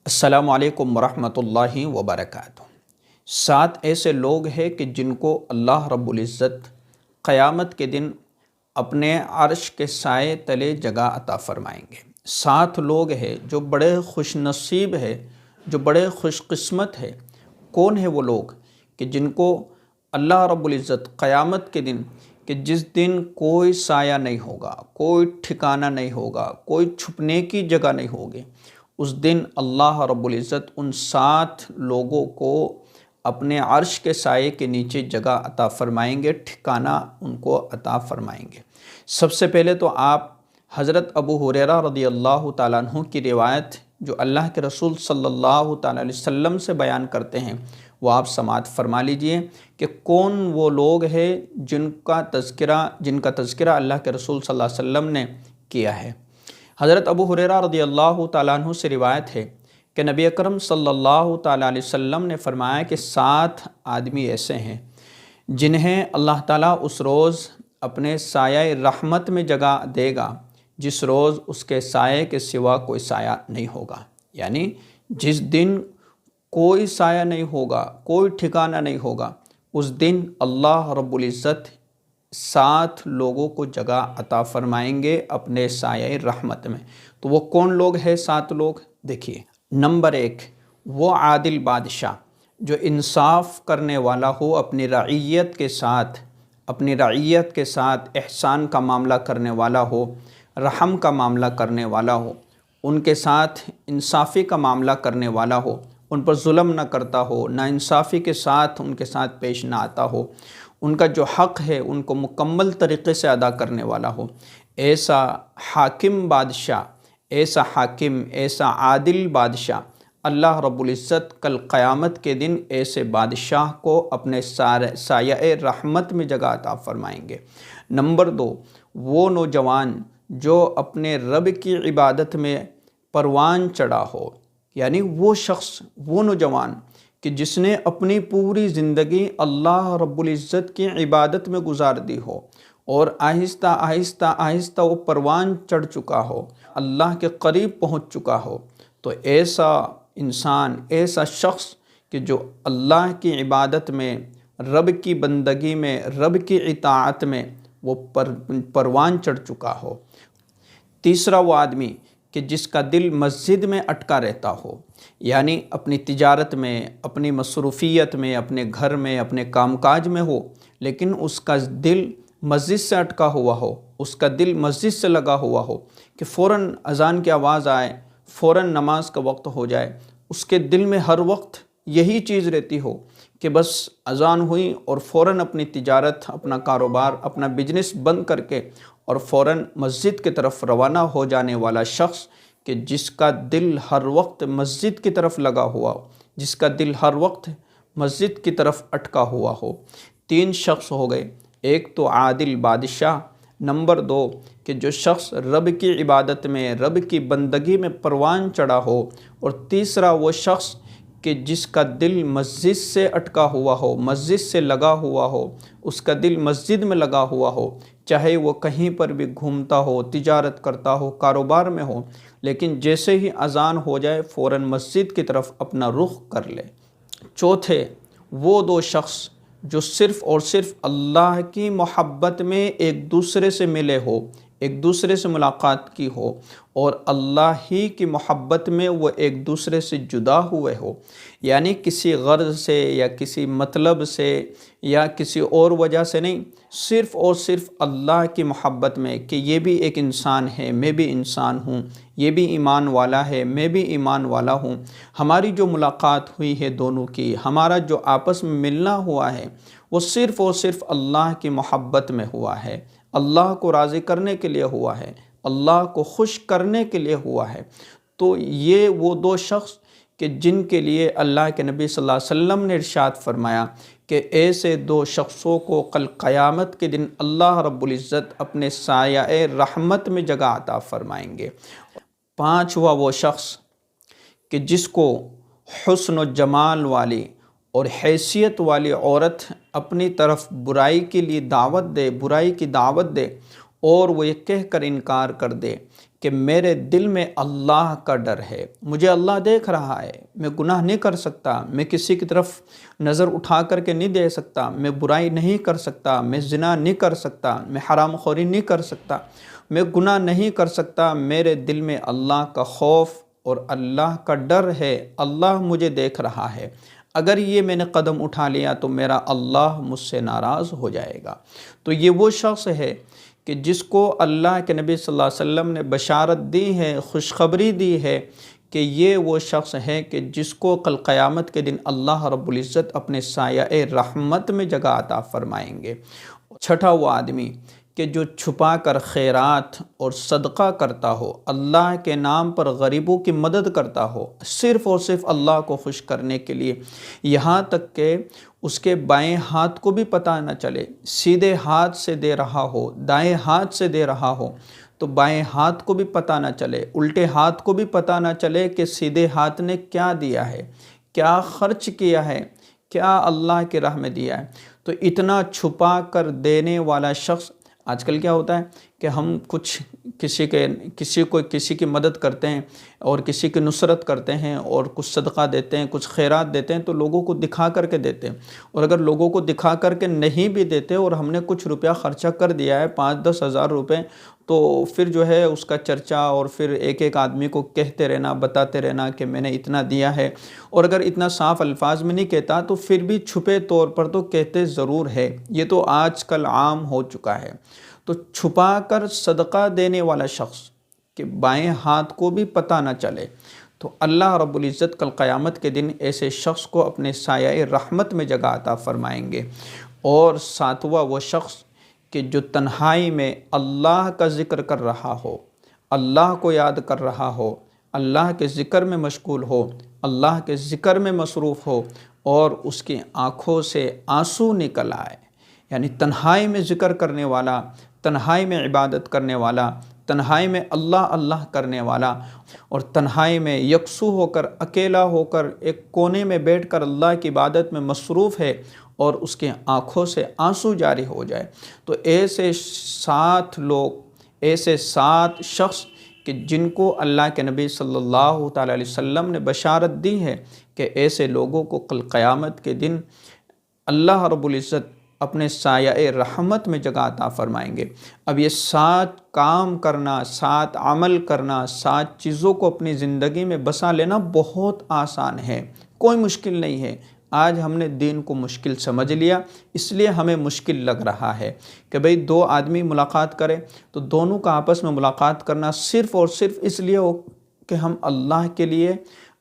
السلام علیکم ورحمۃ اللہ وبرکاتہ۔ 7 ایسے لوگ ہیں کہ جن کو اللہ رب العزت قیامت کے دن اپنے عرش کے سائے تلے جگہ عطا فرمائیں گے۔ 7 لوگ ہیں جو بڑے خوش نصیب ہے، جو بڑے خوش قسمت ہے۔ کون ہے وہ لوگ کہ جن کو اللہ رب العزت قیامت کے دن، کہ جس دن کوئی سایہ نہیں ہوگا، کوئی ٹھکانہ نہیں ہوگا، کوئی چھپنے کی جگہ نہیں ہوگی، اس دن اللہ رب العزت ان 7 لوگوں کو اپنے عرش کے سائے کے نیچے جگہ عطا فرمائیں گے، ٹھکانہ ان کو عطا فرمائیں گے۔ سب سے پہلے تو آپ حضرت ابو ہریرہ رضی اللہ تعالیٰ عنہ کی روایت جو اللہ کے رسول صلی اللہ تعالیٰ علیہ وسلم سے بیان کرتے ہیں وہ آپ سماعت فرما لیجئے کہ کون وہ لوگ ہیں جن کا تذکرہ اللہ کے رسول صلی اللہ علیہ وسلم نے کیا ہے۔ حضرت ابو ہریرہ رضی اللہ تعالیٰ عنہ سے روایت ہے کہ نبی اکرم صلی اللہ تعالیٰ علیہ وسلم نے فرمایا کہ 7 آدمی ایسے ہیں جنہیں اللہ تعالیٰ اس روز اپنے سایہ رحمت میں جگہ دے گا جس روز اس کے سائے کے سوا کوئی سایہ نہیں ہوگا، یعنی جس دن کوئی سایہ نہیں ہوگا، کوئی ٹھکانہ نہیں ہوگا، اس دن اللہ رب العزت 7 لوگوں کو جگہ عطا فرمائیں گے اپنے سایہ رحمت میں۔ تو وہ کون لوگ ہیں 7 لوگ؟ دیکھیے، نمبر 1 وہ عادل بادشاہ جو انصاف کرنے والا ہو، اپنی رعیت کے ساتھ احسان کا معاملہ کرنے والا ہو، رحم کا معاملہ کرنے والا ہو، ان کے ساتھ انصافی کا معاملہ کرنے والا ہو، ان پر ظلم نہ کرتا ہو، نا انصافی کے ساتھ ان کے ساتھ پیش نہ آتا ہو، ان کا جو حق ہے ان کو مکمل طریقے سے ادا کرنے والا ہو۔ ایسا حاکم بادشاہ، ایسا عادل بادشاہ اللہ رب العزت کل قیامت کے دن ایسے بادشاہ کو اپنے سایہ رحمت میں جگہ عطا فرمائیں گے۔ نمبر 2 وہ نوجوان جو اپنے رب کی عبادت میں پروان چڑھا ہو، یعنی وہ شخص، وہ نوجوان کہ جس نے اپنی پوری زندگی اللہ رب العزت کی عبادت میں گزار دی ہو اور آہستہ آہستہ وہ پروان چڑھ چکا ہو، اللہ کے قریب پہنچ چکا ہو، تو ایسا انسان، ایسا شخص کہ جو اللہ کی عبادت میں، رب کی بندگی میں، رب کی اطاعت میں وہ پروان چڑھ چکا ہو۔ تیسرا وہ آدمی کہ جس کا دل مسجد میں اٹکا رہتا ہو، یعنی اپنی تجارت میں، اپنی مصروفیت میں، اپنے گھر میں، اپنے کام کاج میں ہو، لیکن اس کا دل مسجد سے اٹکا ہوا ہو، اس کا دل مسجد سے لگا ہوا ہو کہ فوراً اذان کی آواز آئے، فوراً نماز کا وقت ہو جائے، اس کے دل میں ہر وقت یہی چیز رہتی ہو کہ بس اذان ہوئی اور فوراً اپنی تجارت، اپنا کاروبار، اپنا بزنس بند کر کے اور فوراً مسجد کی طرف روانہ ہو جانے والا شخص کہ جس کا دل ہر وقت مسجد کی طرف لگا ہوا ہو، جس کا دل ہر وقت مسجد کی طرف اٹکا ہوا ہو۔ 3 شخص ہو گئے، ایک تو عادل بادشاہ، نمبر 2 کہ جو شخص رب کی عبادت میں، رب کی بندگی میں پروان چڑھا ہو، اور تیسرا وہ شخص کہ جس کا دل مسجد سے اٹکا ہوا ہو، مسجد سے لگا ہوا ہو، اس کا دل مسجد میں لگا ہوا ہو، چاہے وہ کہیں پر بھی گھومتا ہو، تجارت کرتا ہو، کاروبار میں ہو، لیکن جیسے ہی اذان ہو جائے فوراً مسجد کی طرف اپنا رخ کر لے۔ چوتھے وہ 2 شخص جو صرف اور صرف اللہ کی محبت میں ایک دوسرے سے ملے ہو، ایک دوسرے سے ملاقات کی ہو، اور اللہ ہی کی محبت میں وہ ایک دوسرے سے جدا ہوئے ہو، یعنی کسی غرض سے یا کسی مطلب سے یا کسی اور وجہ سے نہیں، صرف اور صرف اللہ کی محبت میں کہ یہ بھی ایک انسان ہے، میں بھی انسان ہوں، یہ بھی ایمان والا ہے، میں بھی ایمان والا ہوں، ہماری جو ملاقات ہوئی ہے دونوں کی، ہمارا جو آپس میں ملنا ہوا ہے وہ صرف اور صرف اللہ کی محبت میں ہوا ہے، اللہ کو راضی کرنے کے لیے ہوا ہے، اللہ کو خوش کرنے کے لیے ہوا ہے۔ تو یہ وہ 2 شخص کہ جن کے لیے اللہ کے نبی صلی اللہ علیہ وسلم نے ارشاد فرمایا کہ ایسے 2 شخصوں کو کل قیامت کے دن اللہ رب العزت اپنے سایہ رحمت میں جگہ عطا فرمائیں گے۔ 5واں وہ شخص کہ جس کو حسن و جمال والی اور حیثیت والی عورت اپنی طرف برائی کے لیے دعوت دے، برائی کی دعوت دے، اور وہ یہ کہہ کر انکار کر دے کہ میرے دل میں اللہ کا ڈر ہے، مجھے اللہ دیکھ رہا ہے، میں گناہ نہیں کر سکتا، میں کسی کی طرف نظر اٹھا کر کے نہیں دے سکتا، میں برائی نہیں کر سکتا، میں زنا نہیں کر سکتا، میں حرام خوری نہیں کر سکتا، میں گناہ نہیں کر سکتا، میرے دل میں اللہ کا خوف اور اللہ کا ڈر ہے، اللہ مجھے دیکھ رہا ہے، اگر یہ میں نے قدم اٹھا لیا تو میرا اللہ مجھ سے ناراض ہو جائے گا۔ تو یہ وہ شخص ہے کہ جس کو اللہ کے نبی صلی اللہ علیہ وسلم نے بشارت دی ہے، خوشخبری دی ہے کہ یہ وہ شخص ہے کہ جس کو کل قیامت کے دن اللہ رب العزت اپنے سایہ رحمت میں جگہ عطا فرمائیں گے۔ چھٹا وہ آدمی کہ جو چھپا کر خیرات اور صدقہ کرتا ہو، اللہ کے نام پر غریبوں کی مدد کرتا ہو، صرف اور صرف اللہ کو خوش کرنے کے لیے، یہاں تک کہ اس کے بائیں ہاتھ کو بھی پتہ نہ چلے، سیدھے ہاتھ سے دے رہا ہو، دائیں ہاتھ سے دے رہا ہو تو بائیں ہاتھ کو بھی پتہ نہ چلے، الٹے ہاتھ کو بھی پتہ نہ چلے کہ سیدھے ہاتھ نے کیا دیا ہے، کیا خرچ کیا ہے، کیا اللہ کی راہ میں دیا ہے۔ تو اتنا چھپا کر دینے والا شخص، آج کل کیا ہوتا ہے کہ ہم کچھ کسی کی مدد کرتے ہیں اور کسی کی نصرت کرتے ہیں اور کچھ صدقہ دیتے ہیں، کچھ خیرات دیتے ہیں تو لوگوں کو دکھا کر کے دیتے ہیں، اور اگر لوگوں کو دکھا کر کے نہیں بھی دیتے اور ہم نے کچھ روپیہ خرچہ کر دیا ہے 5-10 ہزار روپے، تو پھر جو ہے اس کا چرچا اور پھر ایک ایک آدمی کو کہتے رہنا، بتاتے رہنا کہ میں نے اتنا دیا ہے، اور اگر اتنا صاف الفاظ میں نہیں کہتا تو پھر بھی چھپے طور پر تو کہتے ضرور ہے۔ یہ تو آج کل عام ہو چکا ہے۔ تو چھپا کر صدقہ دینے والا شخص کہ بائیں ہاتھ کو بھی پتہ نہ چلے، تو اللہ رب العزت کل قیامت کے دن ایسے شخص کو اپنے سایہ رحمت میں جگہ عطا فرمائیں گے۔ اور ساتواں وہ شخص کہ جو تنہائی میں اللہ کا ذکر کر رہا ہو، اللہ کو یاد کر رہا ہو، اللہ کے ذکر میں مشغول ہو، اللہ کے ذکر میں مصروف ہو اور اس کی آنکھوں سے آنسو نکل آئے، یعنی تنہائی میں ذکر کرنے والا، تنہائی میں عبادت کرنے والا، تنہائی میں اللہ اللہ کرنے والا، اور تنہائی میں یکسو ہو کر، اکیلا ہو کر، ایک کونے میں بیٹھ کر اللہ کی عبادت میں مصروف ہے اور اس کے آنکھوں سے آنسو جاری ہو جائے، تو ایسے 7 لوگ، ایسے 7 شخص کہ جن کو اللہ کے نبی صلی اللہ تعالیٰ علیہ وسلم نے بشارت دی ہے کہ ایسے لوگوں کو کل قیامت کے دن اللہ رب العزت اپنے سایہ رحمت میں جگہ عطا فرمائیں گے۔ اب یہ 7 کام کرنا، 7 عمل کرنا، 7 چیزوں کو اپنی زندگی میں بسا لینا بہت آسان ہے، کوئی مشکل نہیں ہے۔ آج ہم نے دین کو مشکل سمجھ لیا، اس لیے ہمیں مشکل لگ رہا ہے کہ بھئی 2 آدمی ملاقات کریں تو دونوں کا آپس میں ملاقات کرنا صرف اور صرف اس لیے ہو کہ ہم اللہ کے لیے،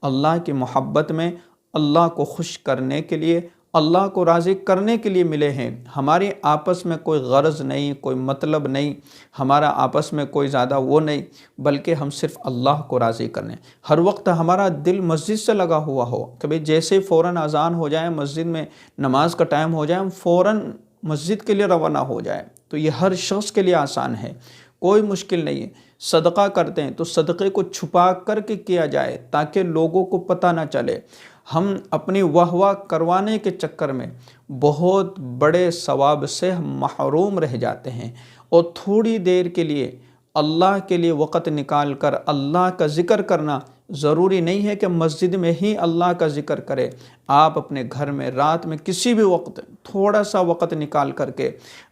اللہ کی محبت میں، اللہ کو خوش کرنے کے لیے، اللہ کو راضی کرنے کے لیے ملے ہیں۔ ہماری آپس میں کوئی غرض نہیں، کوئی مطلب نہیں، ہمارا آپس میں کوئی زیادہ وہ نہیں، بلکہ ہم صرف اللہ کو راضی کرنے۔ ہر وقت ہمارا دل مسجد سے لگا ہوا ہو، کبھی جیسے فوراً اذان ہو جائے، مسجد میں نماز کا ٹائم ہو جائے، ہم فوراً مسجد کے لیے روانہ ہو جائے، تو یہ ہر شخص کے لیے آسان ہے، کوئی مشکل نہیں ہے۔ صدقہ کرتے ہیں تو صدقے کو چھپا کر کے کیا جائے تاکہ لوگوں کو پتہ نہ چلے۔ ہم اپنی واہ کروانے کے چکر میں بہت بڑے ثواب سے ہم محروم رہ جاتے ہیں، اور تھوڑی دیر کے لیے اللہ کے لیے وقت نکال کر اللہ کا ذکر کرنا، ضروری نہیں ہے کہ مسجد میں ہی اللہ کا ذکر کرے، آپ اپنے گھر میں رات میں کسی بھی وقت تھوڑا سا وقت نکال کر کے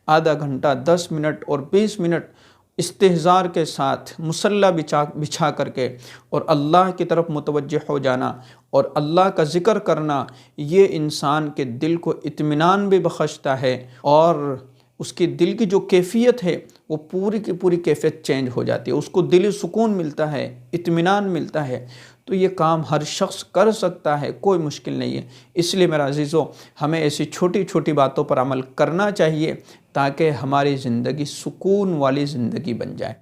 آدھا گھنٹہ، 10 منٹ اور 20 منٹ استحضار کے ساتھ مصلی بچھا کر کے اور اللہ کی طرف متوجہ ہو جانا اور اللہ کا ذکر کرنا، یہ انسان کے دل کو اطمینان بھی بخشتا ہے، اور اس کی دل کی جو کیفیت ہے وہ پوری کی پوری کیفیت چینج ہو جاتی ہے، اس کو دلی سکون ملتا ہے، اطمینان ملتا ہے۔ تو یہ کام ہر شخص کر سکتا ہے، کوئی مشکل نہیں ہے۔ اس لیے میرا عزیزو، ہمیں ایسی چھوٹی چھوٹی باتوں پر عمل کرنا چاہیے تاکہ ہماری زندگی سکون والی زندگی بن جائے۔